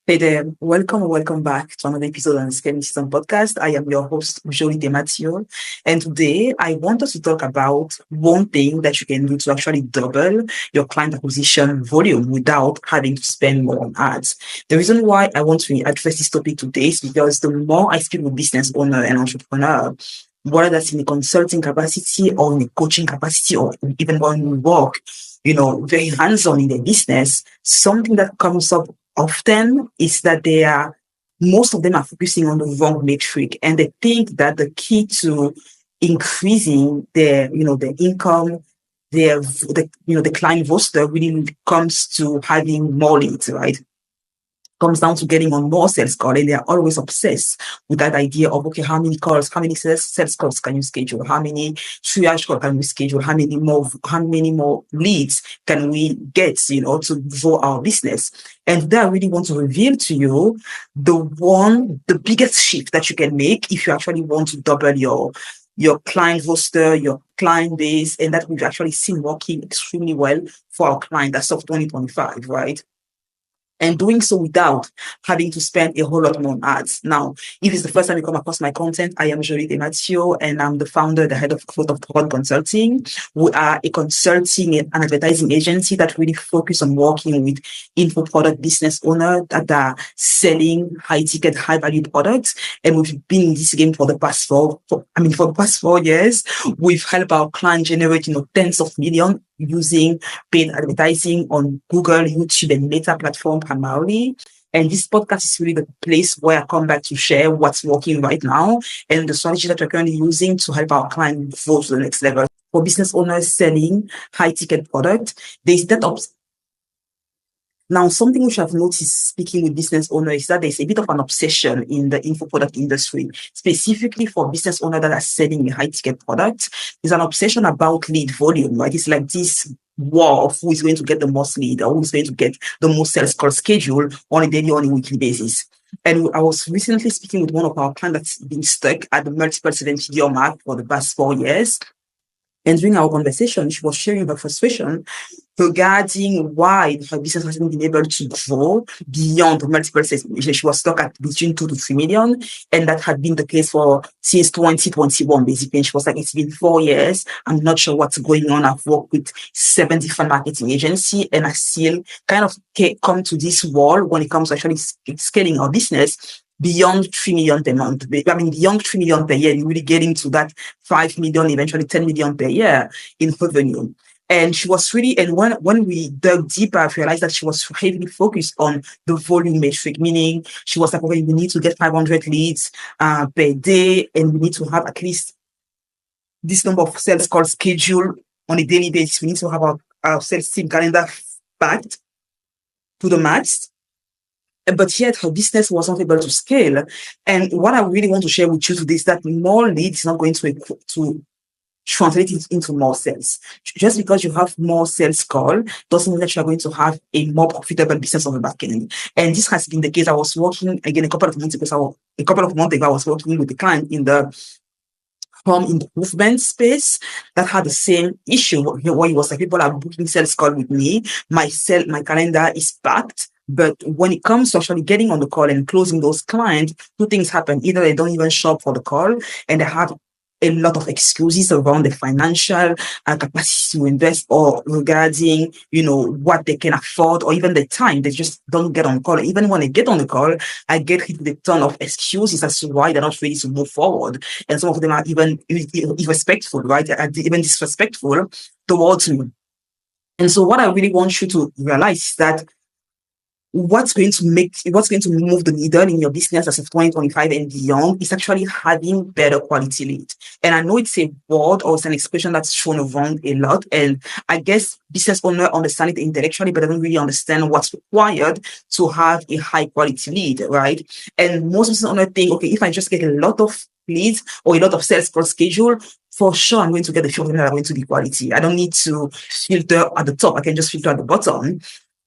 Hey there, welcome or welcome back to another episode on the Scaling Season podcast. I am your host, Joly Tematio, and today I want us to talk about one thing that you can do to actually double your client acquisition volume without having to spend more on ads. The reason why I want to address this topic today is because the more I speak with business owner and entrepreneur, whether that's in a consulting capacity or in a coaching capacity or even when we work, very hands-on in their business, something that comes up often is that most of them are focusing on the wrong metric, and they think that the key to increasing their income, the client roster really comes to having more leads, right? Comes down to getting on more sales call, and they're always obsessed with that idea of, okay, how many calls, how many sales calls can you schedule? How many triage calls can we schedule? How many more leads can we get, to grow our business? And today I really want to reveal to you the biggest shift that you can make if you actually want to double your client roster, your client base, and that we've actually seen working extremely well for our client as of 2025, right? And doing so without having to spend a whole lot more on ads. Now, if it's the first time you come across my content, I am Joly Tematio, and I'm the founder, the head of Product Consulting. We are a consulting and advertising agency that really focus on working with info product business owners that are selling high ticket, high value products. And we've been in this game for the past 4 years. We've helped our clients generate, tens of millions using paid advertising on Google, YouTube, and Meta platform primarily. And this podcast is really the place where I come back to share what's working right now and the strategy that we're currently using to help our clients go to the next level. For business owners selling high ticket product, there's that Now, something which I've noticed speaking with business owners is that there's a bit of an obsession in the info product industry, specifically for business owners that are selling a high ticket product. There's an obsession about lead volume, right? It's like this war of who is going to get the most lead or who is going to get the most sales call schedule on a daily or on a weekly basis. And I was recently speaking with one of our clients that's been stuck at the multiple seven-figure mark for the past 4 years. And during our conversation, she was sharing her frustration regarding why her business hasn't been able to grow beyond multiple sales. She was stuck at between 2 to 3 million. And that had been the case since 2021, basically. And she was like, it's been 4 years. I'm not sure what's going on. I've worked with 7 different marketing agencies, and I still kind of come to this wall when it comes to actually scaling our business beyond 3 million per month. Beyond 3 million per year, you're really getting to that 5 million, eventually 10 million per year in revenue. And she was and when we dug deeper, I realized that she was heavily focused on the volume metric, meaning she was like, okay, we need to get 500 leads per day, and we need to have at least this number of sales calls scheduled on a daily basis. We need to have our sales team calendar packed to the max. But yet her business was not able to scale. And what I really want to share with you today is that more leads is not going to translate it into more sales. Just because you have more sales call doesn't mean that you're going to have a more profitable business on the back end. And this has been the case. I was working again a couple of months ago. I was working with a client in the home improvement space that had the same issue where it was like, people are booking sales call with me. My calendar is packed. But when it comes to actually getting on the call and closing those clients, 2 things happen. Either they don't even show up for the call, and they have a lot of excuses around the financial capacity to invest, or regarding, what they can afford, or even the time. They just don't get on the call. Even when they get on the call, I get hit with a ton of excuses as to why they're not ready to move forward. And some of them are even irrespectful, right? Even disrespectful towards me. And so what I really want you to realize is that what's going to move the needle in your business as of 2025 and beyond is actually having better quality lead. And I know it's a word or it's an expression that's thrown around a lot. And I guess business owners understand it intellectually, but they don't really understand what's required to have a high quality lead, right? And most business owners think, okay, if I just get a lot of leads or a lot of sales per schedule, for sure I'm going to get the filter that are going to be quality. I don't need to filter at the top. I can just filter at the bottom.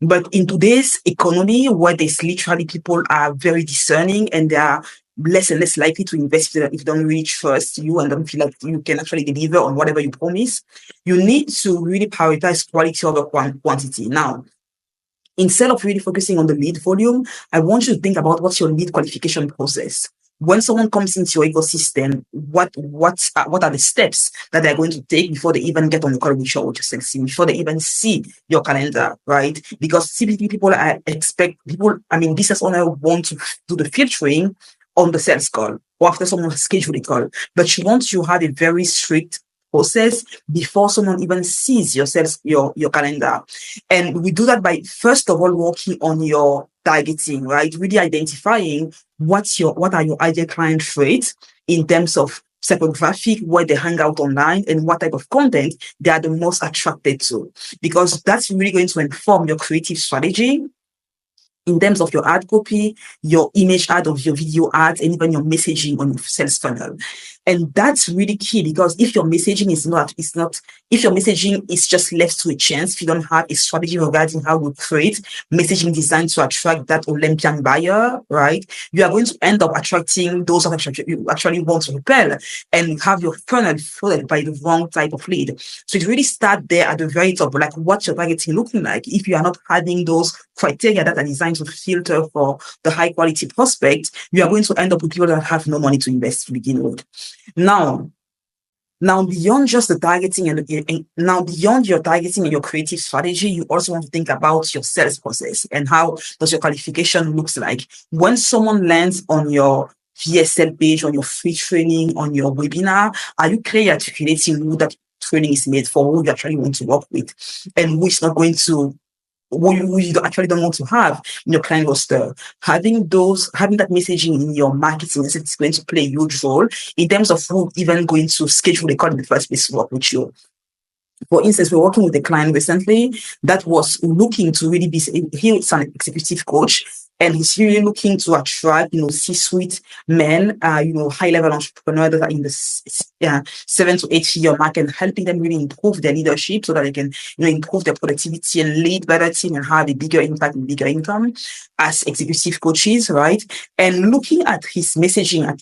But in today's economy, where there's literally people are very discerning and they are less and less likely to invest if they don't really trust you and don't feel like you can actually deliver on whatever you promise, you need to really prioritize quality over quantity. Now, Instead of really focusing on the lead volume, I want you to think about what's your lead qualification process. When someone comes into your ecosystem, what are the steps that they're going to take before they even get on the call with your sales team, before they even see your calendar, right? Because typically business owner want to do the filtering on the sales call or after someone has scheduled a call, but you want to have a very strict process before someone even sees your calendar. And we do that by first of all working on your targeting, right? Really identifying what are your ideal client traits in terms of psychographic, where they hang out online, and what type of content they are the most attracted to. Because that's really going to inform your creative strategy in terms of your ad copy, your image ad of your video ads, and even your messaging on your sales funnel. And that's really key, because if your messaging if your messaging is just left to a chance, if you don't have a strategy regarding how you create messaging designed to attract that Olympian buyer, right, you are going to end up attracting those that you actually want to repel, and have your funnel flooded by the wrong type of lead. So it really starts there at the very top, like what's your targeting looking like if you are not having those criteria that are designed to filter for the high quality prospect. You are going to end up with people that have no money to invest to begin with. Now, beyond just the targeting now beyond your targeting and your creative strategy, you also want to think about your sales process and how does your qualification looks like. When someone lands on your VSL page, on your free training, on your webinar, are you clearly articulating who that training is made for, who you actually want to work with, and who is not going to who you actually don't want to have in your client roster? Having that messaging in your marketing is going to play a huge role in terms of who even going to schedule the call in the first place to work with you. For instance, we're working with a client recently that was looking to really he's an executive coach, and he's really looking to attract, C-suite men, high-level entrepreneurs that are in the 7 to 8 year mark, and helping them really improve their leadership so that they can, improve their productivity and lead better team and have a bigger impact and bigger income as executive coaches, right? And looking at his messaging, at,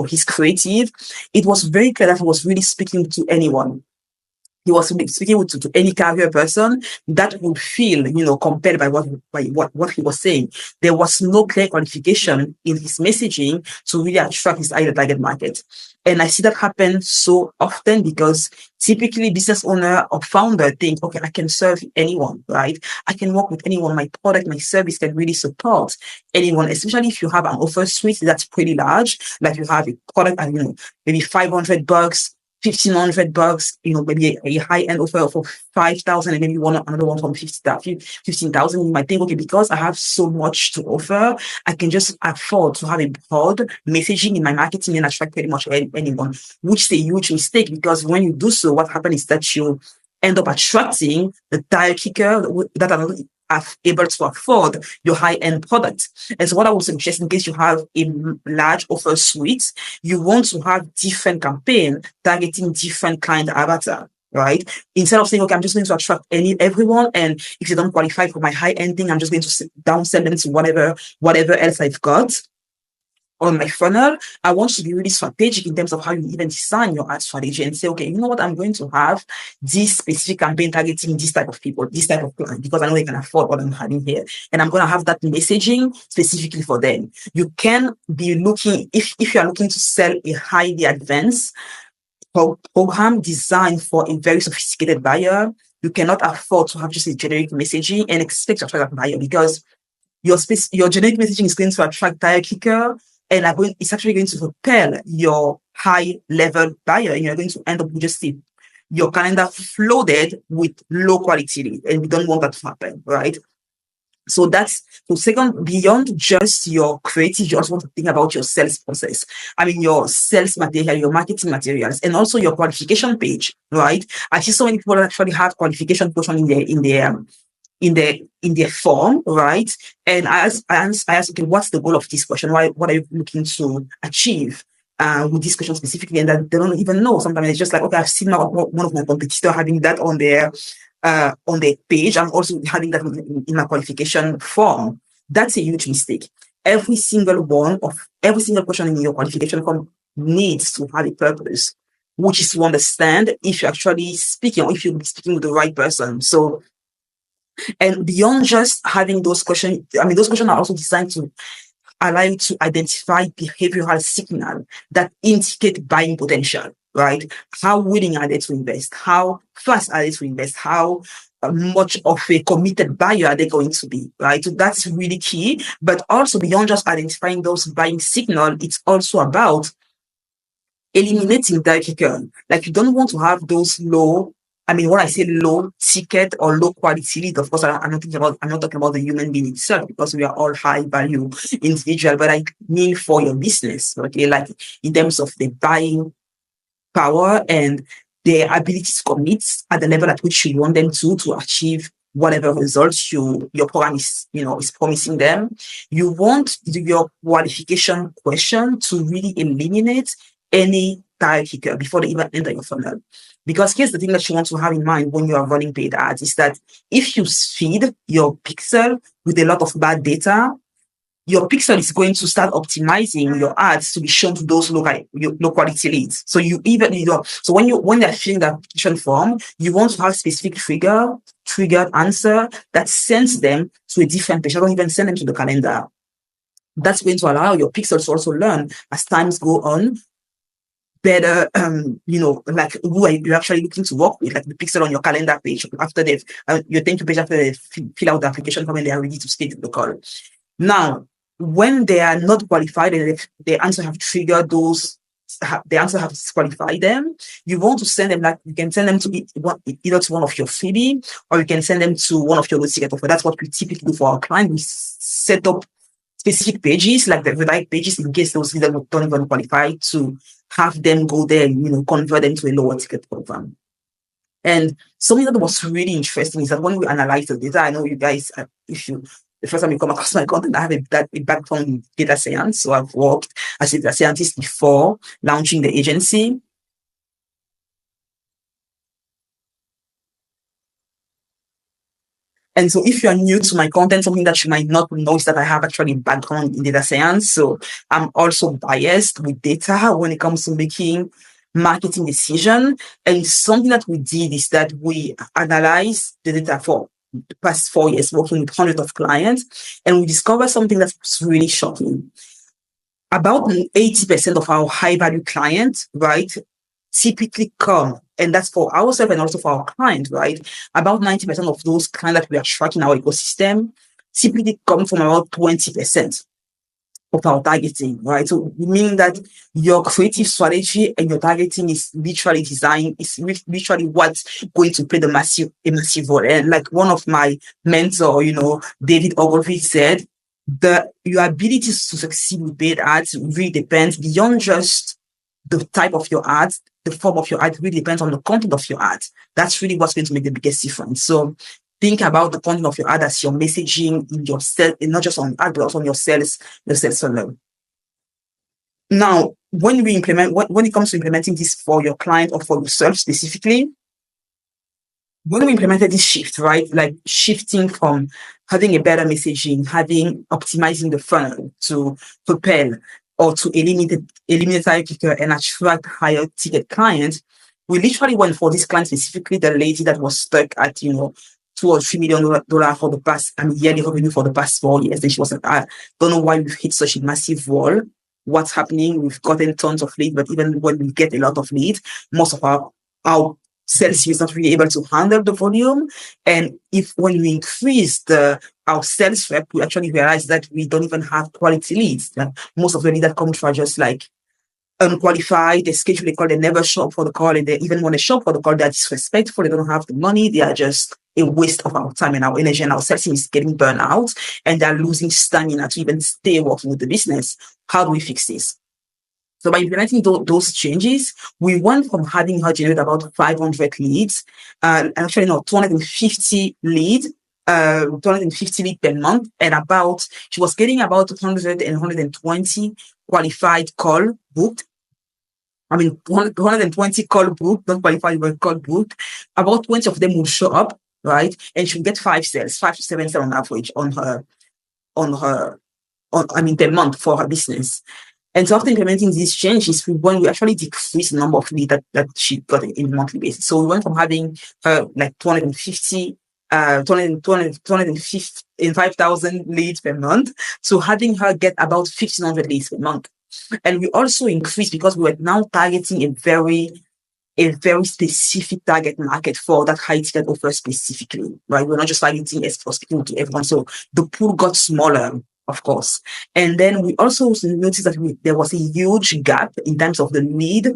his creative, it was very clear that he was really speaking to anyone. He was speaking to any career person that would feel, compelled by what he was saying. There was no clear qualification in his messaging to really attract his ideal target market. And I see that happen so often because typically business owner or founder think, okay, I can serve anyone, right? I can work with anyone. My product, my service can really support anyone, especially if you have an offer suite that's pretty large, like you have a product at, maybe $500, $1,500, maybe a high-end offer for 5,000, and maybe another one from 15,000. You might think, okay, because I have so much to offer, I can just afford to have a broad messaging in my marketing and attract pretty much anyone, which is a huge mistake, because when you do so, what happens is that you end up attracting the tire kicker that are able to afford your high-end product. And so what I would suggest, in case you have a large offer suite, you want to have different campaign targeting different client avatar, right? Instead of saying, okay, I'm just going to attract everyone, and if you don't qualify for my high-end thing, I'm just going to downsell them to whatever else I've got on my funnel. I want to be really strategic in terms of how you even design your ad strategy and say, okay, you know what, I'm going to have this specific campaign targeting this type of people, this type of client, because I know they can afford what I'm having here. And I'm going to have that messaging specifically for them. You can be looking, if you are looking to sell a highly advanced program designed for a very sophisticated buyer, you cannot afford to have just a generic messaging and expect to attract that buyer, because your generic messaging is going to attract tire kicker, and it's actually going to repel your high-level buyer, and you're going to end up with just your calendar flooded with low-quality lead, and we don't want that to happen, right? So second, beyond just your creative, you also want to think about your sales process. Your sales material, your marketing materials, and also your qualification page, right? I see so many people that actually have qualification portion in their form, right? And I ask, okay, what's the goal of this question? What are you looking to achieve with this question specifically? And that they don't even know. Sometimes it's just like, okay, I've seen one of my competitors having that on their page. I'm also having that in my qualification form. That's a huge mistake. Every single question in your qualification form needs to have a purpose, which is to understand if you're actually speaking, or if you're speaking with the right person. So And beyond just having those questions, I mean, those questions are also designed to allow you to identify behavioral signal that indicate buying potential, right? How willing are they to invest? How fast are they to invest? How much of a committed buyer are they going to be, right? So that's really key. But also beyond just identifying those buying signal, it's also about eliminating that kicker. Like you don't want to have those low. I mean, when I say low ticket or low quality lead, of course, I'm not talking about the human being itself because we are all high value individual, but I mean for your business, okay? Like in terms of the buying power and their ability to commit at the level at which you want them to achieve whatever results your program is promising them. You want your qualification question to really eliminate any tire kicker before they even enter your funnel. Because here's the thing that you want to have in mind when you are running paid ads is that if you feed your pixel with a lot of bad data, your pixel is going to start optimizing your ads to be shown to those low quality leads. So so when they're filling the application form, you want to have specific triggered answer that sends them to a different page. I don't even send them to the calendar. That's going to allow your pixels to also learn as times go on better, like who are you actually looking to work with, like the pixel on your calendar page after your thank you page after they fill out the application form and they are ready to schedule the call. Now, when they are not qualified and the answer have triggered the answer have disqualified them, you want to send them, like you can send them to either to one of your freebie or you can send them to one of your low ticket offer. That's what we typically do for our client. We set up specific pages, like the right pages, in case those leaders don't even qualify, to have them go there and convert them to a lower ticket program. And something that was really interesting is that when we analyze the data, I know you guys, the first time you come across my content, I have a background in data science. So I've worked as a data scientist before launching the agency. And so if you are new to my content, something that you might not know is that I have actually a background in data science. So I'm also biased with data when it comes to making marketing decision. And something that we did is that we analyzed the data for the past 4 years, working with hundreds of clients, and we discovered something that's really shocking. About 80% of our high value clients, right, typically come, and that's for ourselves and also for our clients, right? About 90% of those clients that we are tracking our ecosystem typically come from about 20% of our targeting, right? So meaning that your creative strategy and your targeting is literally designed, is literally what's going to play a massive role. And like one of my mentor, David Ogilvy said, your ability to succeed with paid ads really depends beyond just the type of your ads, the form of your ad really depends on the content of your ad. That's really what's going to make the biggest difference. So think about the content of your ad as your messaging in your sales, not just on ad, but also on your sales funnel. Now, when it comes to implementing this for your client or for yourself specifically, when we implemented this shift, right, like shifting from having a better messaging, optimizing the funnel to propel or to eliminate higher kicker and attract higher ticket clients, we literally went for this client, specifically the lady that was stuck at, $2 or $3 million for the past, yearly revenue for the past 4 years. And she was like, I don't know why we've hit such a massive wall. What's happening? We've gotten tons of leads, but even when we get a lot of leads, most of our sales is not really able to handle the volume. And when we increase our sales rep, we actually realize that we don't even have quality leads. That most of the leads that come through are just like unqualified. They schedule a call, they never show up for the call, and they even when they show up for the call, they're disrespectful. They don't have the money. They are just a waste of our time and our energy, and our sales team is getting burned out, and they're losing stamina to even stay working with the business. How do we fix this? So by implementing those changes, we went from having her generate about 500 leads, and actually no, 250 leads, 250 leads per month, and she was getting about 100 and 120 qualified call booked. 120 call booked, not qualified, but call booked. About 20 of them will show up, right? And she'll get 5 to 7 sales on average per month for her business. And so after implementing these changes, we actually decreased the number of leads that she got in a monthly basis. So we went from having like 250 205,000 leads per month to having her get about 1,500 leads per month. And we also increased because we were now targeting a very specific target market for that high ticket offer specifically, right? We're not just targeting for speaking to everyone. So the pool got smaller, of course. And then we also noticed that there was a huge gap in terms of the lead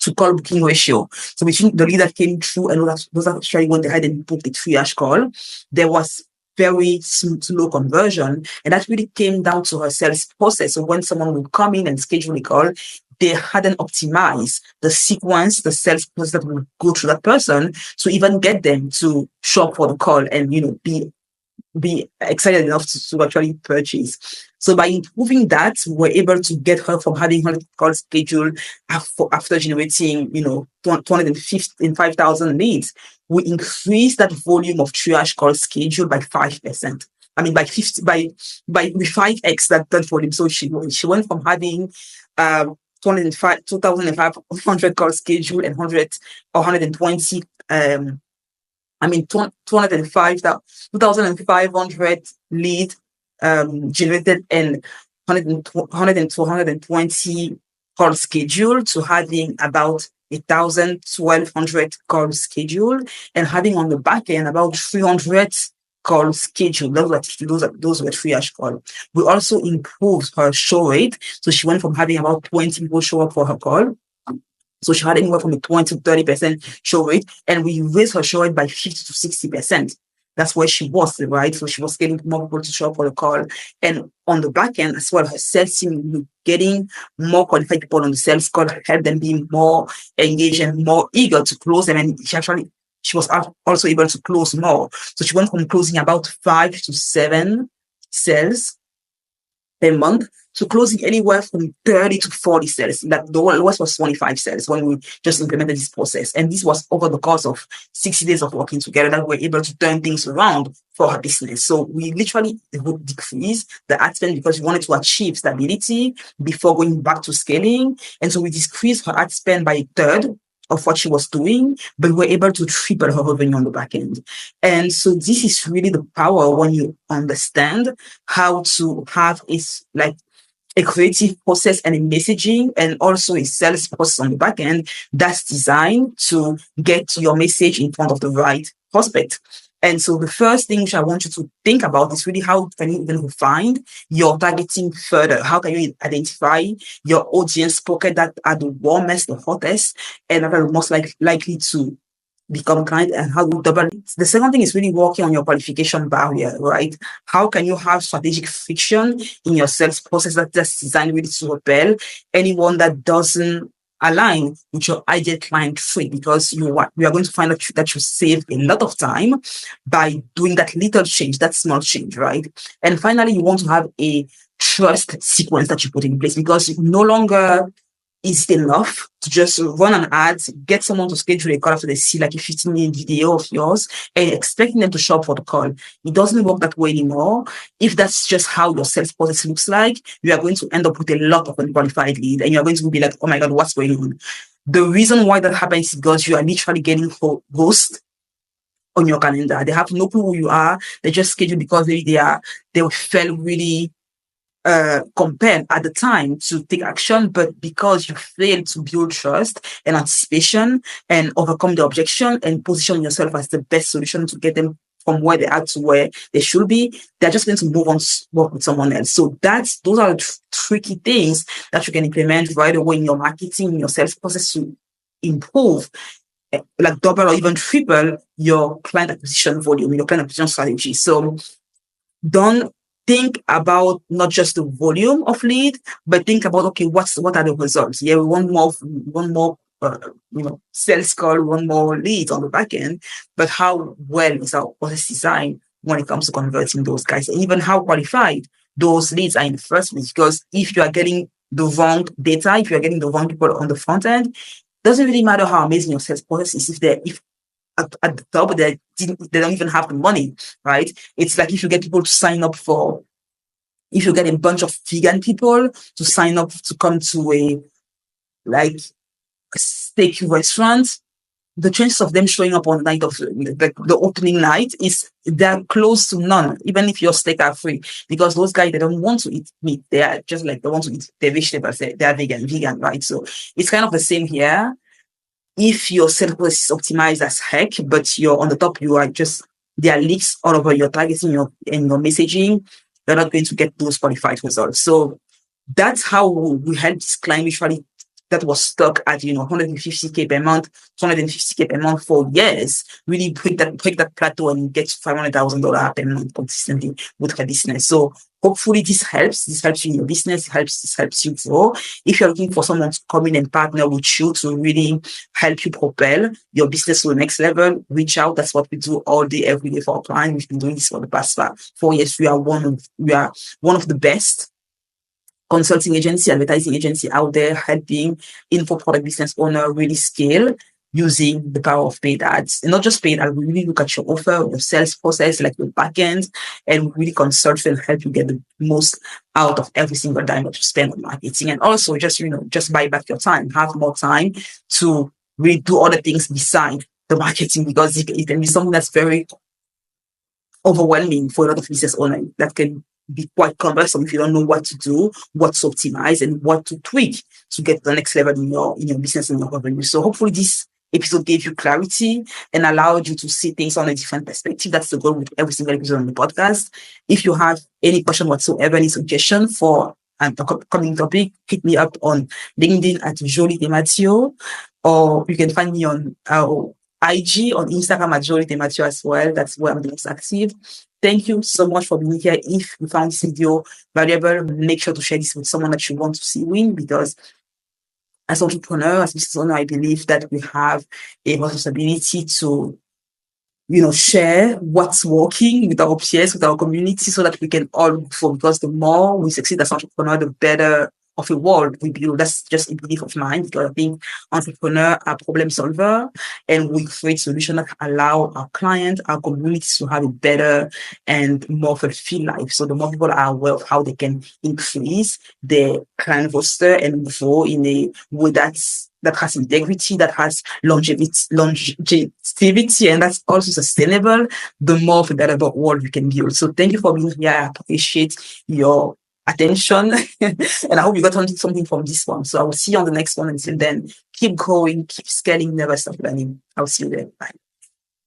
to call booking ratio. So between the lead that came through and those that actually went ahead and booked the triage call, there was very slow conversion. And that really came down to her sales process. So when someone would come in and schedule a call, they hadn't optimized the sequence, the sales process that would go through that person to even get them to show up for the call and, be excited enough to actually purchase. So by improving that, we're able to get her from having her call scheduled after generating, 205,000 leads. We increased that volume of triage call schedule by 5%. I mean, by 5x that volume. So she went from having 2,500 call schedule and 120 2,500 lead generated and 120 call schedule to having about 1,200 call schedule and having on the back end about 300 call schedule. Those were triage call. We also improved her show rate. So she went from having about 20 people show up for her call. So she had anywhere from a 20 to 30% show rate, and we raised her show rate by 50 to 60%. That's where she was, right? So she was getting more people to show up for the call. And on the back end as well, her sales team getting more qualified people on the sales call, help them be more engaged and more eager to close them. And she was also able to close more. So she went from closing about 5 to 7 sales per month to closing anywhere from 30 to 40 sales. That the lowest was 25 sales when we just implemented this process. And this was over the course of 60 days of working together that we're able to turn things around for her business. So we literally would decrease the ad spend because we wanted to achieve stability before going back to scaling. And so we decreased her ad spend by a third of what she was doing, but we were able to triple her revenue on the back end. And so this is really the power when you understand how to have a creative process and a messaging and also a sales process on the back end that's designed to get your message in front of the right prospect. And so the first thing which I want you to think about is really how can you even refine your targeting further? How can you identify your audience pocket that are the warmest, the hottest, and that are most likely to become client, and how to double it. The second thing is really working on your qualification barrier, right? How can you have strategic friction in your sales process that's designed really to repel anyone that doesn't align with your ideal client fit? Because we are going to find out that you save a lot of time by doing that little change, that small change, right? And finally, you want to have a trust sequence that you put in place, because no longer is it enough to just run an ad, get someone to schedule a call after they see like a 15-minute video of yours and expecting them to show up for the call. It doesn't work that way anymore. If that's just how your sales process looks like, you are going to end up with a lot of unqualified leads and you're going to be like, oh my God, what's going on? The reason why that happens is because you are literally getting ghost on your calendar. They have no clue who you are. They just schedule because they felt really compelled at the time to take action, but because you failed to build trust and anticipation and overcome the objection and position yourself as the best solution to get them from where they are to where they should be, they're just going to move on to work with someone else. So those are the tricky things that you can implement right away in your marketing, in your sales process to improve, like double or even triple your client acquisition volume, your client acquisition strategy. So don't think about not just the volume of lead, but think about, okay, what are the results? Yeah, we want more, sales call, we want more leads on the back end, but how well is our process design when it comes to converting those guys, and even how qualified those leads are in the first place? Because if you are getting the wrong data, if you are getting the wrong people on the front end, doesn't really matter how amazing your sales process is if at the top they don't even have the money, right? It's like if you get people to sign up if you get a bunch of vegan people to sign up to come to a steak restaurant, the chances of them showing up on the night of the opening night is they're close to none, even if your steak are free. Because those guys, they don't want to eat meat. They are just like, they want to eat their vegetables. They are vegan, right? So it's kind of the same here. If your sales process is optimized as heck, but you're on the top, you are just, there are leaks all over your targeting and your messaging, you're not going to get those qualified results. So that's how we help this client usually that was stuck at 150K per month, 250K per month for years, really break that plateau and get $500,000 per month consistently with her business. So hopefully this helps. This helps you in your business. This helps you grow. If you're looking for someone to come in and partner with you to really help you propel your business to the next level, reach out. That's what we do all day, every day for our clients. We've been doing this for the past 4 years. We are one of the best consulting agency, advertising agency out there helping info product business owner really scale using the power of paid ads. And not just paid ads, we really look at your offer, your sales process, like your backend, and we really consult and help you get the most out of every single dime that you spend on marketing. And also just buy back your time, have more time to really do other things beside the marketing, because it can be something that's very overwhelming for a lot of business owners. That can be quite cumbersome if you don't know what to do, what to optimize, and what to tweak to get to the next level in your business and your revenue. So hopefully this episode gave you clarity and allowed you to see things on a different perspective. That's the goal with every single episode on the podcast. If you have any question whatsoever, any suggestion for an upcoming topic, hit me up on LinkedIn at Joly Tematio, or you can find me on IG, on Instagram at Joly Tematio as well. That's where I'm the most active. Thank you so much for being here. If you found this video valuable, make sure to share this with someone that you want to see win, because as entrepreneur, as business owner, I believe that we have a responsibility to, share what's working with our peers, with our community, so that we can all grow. Because the more we succeed as entrepreneur, the better of a world we build. That's just a belief of mine, because I think entrepreneurs are problem solver, and we create solutions that allow our clients, our communities to have a better and more fulfilled life. So the more people are aware of how they can increase their client roster and grow in a way that has integrity, that has longevity, and that's also sustainable, the more of a better world we can build. So thank you for being here. I appreciate your attention and I hope you got something from this one. So I will see you on the next one. Until then, keep growing, keep scaling, never stop learning. I'll see you there. Bye.